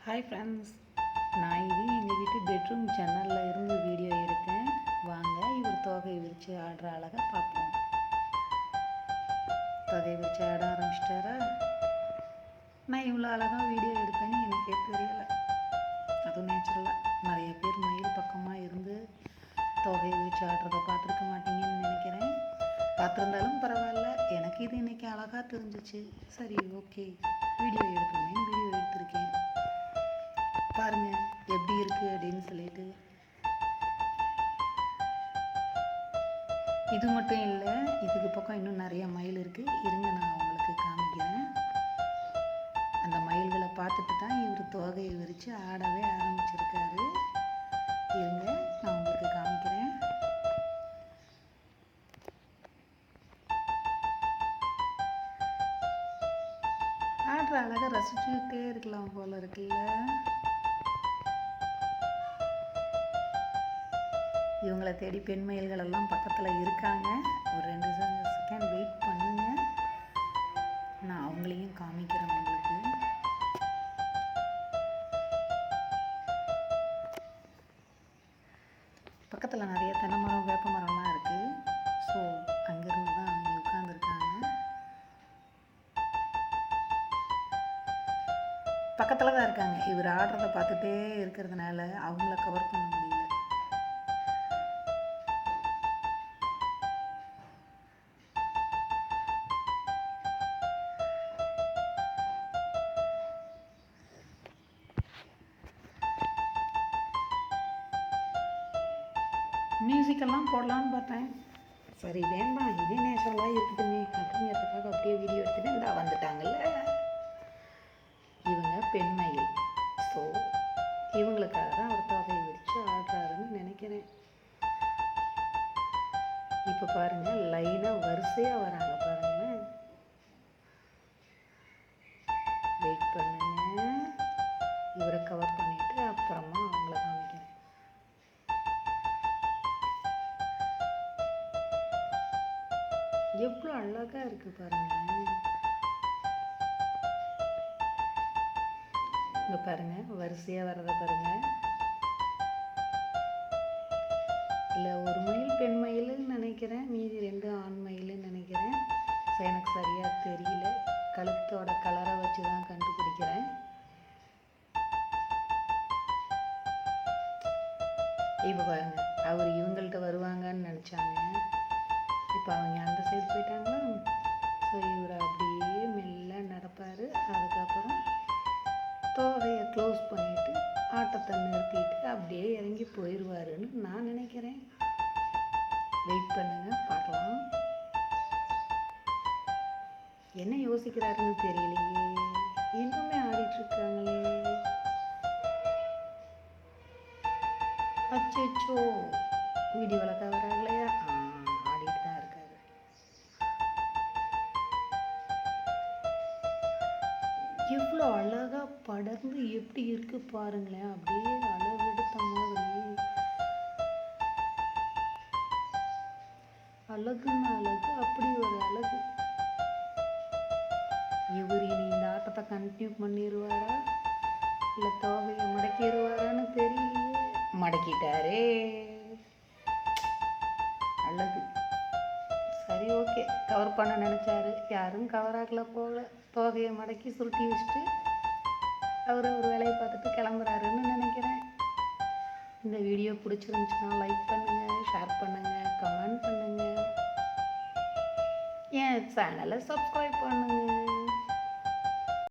Hi friends, நான் இது எங்கள் வீட்டு பெட்ரூம் ஜன்னலில் இருந்து வீடியோ எடுத்தேன். வாங்க இவர் தொகை விரித்து ஆடுற அழகை பார்ப்போம். தொகை விரித்து ஆட ஆரம்பிச்சிட்டாரா? நான் இவ்வளோ அழகாக வீடியோ எடுப்பேன்னு எனக்கே தெரியலை. அதுவும் நேச்சுரலாக நிறைய பேர் மயில் பக்கமாக இருந்து தொகை விரித்து ஆடுறதை பார்த்துருக்க மாட்டீங்கன்னு நினைக்கிறேன். பார்த்துருந்தாலும் பரவாயில்ல, எனக்கு இது இன்றைக்கி அழகாக தெரிஞ்சிச்சு. சரி, ஓகே, வீடியோ எடுக்கணுமே வீடியோ எடுத்திருக்கேன். பாருங்கள் எப்படி இருக்குது அப்படின்னு சொல்லிட்டு. இது மட்டும் இல்லை, இதுக்கு பக்கம் இன்னும் நிறைய மயில் இருக்குது. இருங்க, நான் உங்களுக்கு காமிக்கிறேன். அந்த மயில்களை பார்த்துட்டு தான் இவர் தோகையை விரித்து ஆடவே ஆரம்பிச்சிருக்காரு. இருங்க, நான் உங்களுக்கு காமிக்கிறேன். ஆடுற அழகாக ரசிச்சுக்கிட்டே இருக்கலாம் போல இருக்குல்ல. இவங்களை தேடி பெண் மயில்கள் எல்லாம் பக்கத்தில் இருக்காங்க. ஒரு 2 செகண்ட் வெயிட் பண்ணுங்க, நான் அவங்களையும் காமிக்கிறேன் உங்களுக்கு. பக்கத்தில் நிறைய தென்னை மரம், வேப்ப மரம்லாம் இருக்குது. ஸோ அங்கேருந்து தான் அவங்க உட்காந்துருக்காங்க. பக்கத்தில் தான் இருக்காங்க. இவர் ஆடுறதை பார்த்துட்டே இருக்கிறதுனால அவங்கள கவர் பண்ண முடியல. மியூசிக்கெல்லாம் போடலான்னு பார்த்தேன். சரி வேண்டாம், இதே நேச்சுரலாக இருக்குதுமே அப்படிங்கிறதுக்காக அப்படியே வீடியோ எடுத்துட்டு இந்தா வந்துட்டாங்கல்ல. இவங்க பெண்மயில். ஸோ இவங்களுக்காக தான் அவர் தொகை விரித்து ஆடுறாருன்னு நினைக்கிறேன். இப்போ பாருங்கள், லைனாக வரிசையாக வராங்க பாருங்களேன். வெயிட் பண்ணுங்க, இவரை கவர் பண்ணிவிட்டு அப்புறமா அவங்கள காமிக்கிறேன். எவ்வளோ அழகாக இருக்குது பாருங்கள். இங்கே பாருங்கள், வரிசையாக வர்றதை பாருங்கள். இல்லை, ஒரு மயில் பெண் மயில்னு நினைக்கிறேன், மீதி 2 ஆண் மயில்னு நினைக்கிறேன். ஸோ எனக்கு சரியாக தெரியல, கழுத்தோட கலரை வச்சு தான் கண்டுபிடிக்கிறேன். இப்போ பாருங்கள், அவர் இவங்கள்ட்ட வருவாங்கன்னு நினச்சாங்க. இப்போ அவங்க அந்த சைடு போயிட்டாங்களா. ஸோ இவர் அப்படியே மெல்ல நடப்பார். அதுக்கப்புறம் தோகையை க்ளோஸ் பண்ணிவிட்டு ஆட்டத்தை நிறுத்திட்டு அப்படியே இறங்கி போயிடுவாருன்னு நான் நினைக்கிறேன். வெயிட் பண்ணுங்க, பார்க்கலாம். என்ன யோசிக்கிறாருன்னு தெரியலையே, இன்னுமே ஆடிட்டுருக்காங்களே. அச்சோ, வீடியோவில் கவராகலையா? ஆடிட்டு தான் இருக்காரு. எவ்வளோ அழகாக படர்ந்து எப்படி இருக்கு பாருங்களேன். அப்படியே அளவெடுத்த மாதிரி, அழகுன்னு அழகு, அப்படி ஒரு அழகு. இவர் இனி இந்த ஆட்டத்தை கண்டினியூ பண்ணிடுவாரா இல்லை தோகையை மடக்கிடுவாரான்னு தெரியலையே. மடக்கிட்டாரே, அழகு. சரி, ஓகே, கவர் பண்ண நினச்சாரு, யாரும் கவர் ஆகல போகல. தோகையை மடக்கி சுருட்டி வச்சுட்டு அவர் ஒரு வேலையை பார்த்துட்டு கிளம்புறாருன்னு நினைக்கிறேன். இந்த வீடியோ பிடிச்சிருந்துச்சுன்னா லைக் பண்ணுங்கள், ஷேர் பண்ணுங்கள், கமெண்ட் பண்ணுங்கள், என் சேனலை சப்ஸ்கிரைப் பண்ணுங்கள்.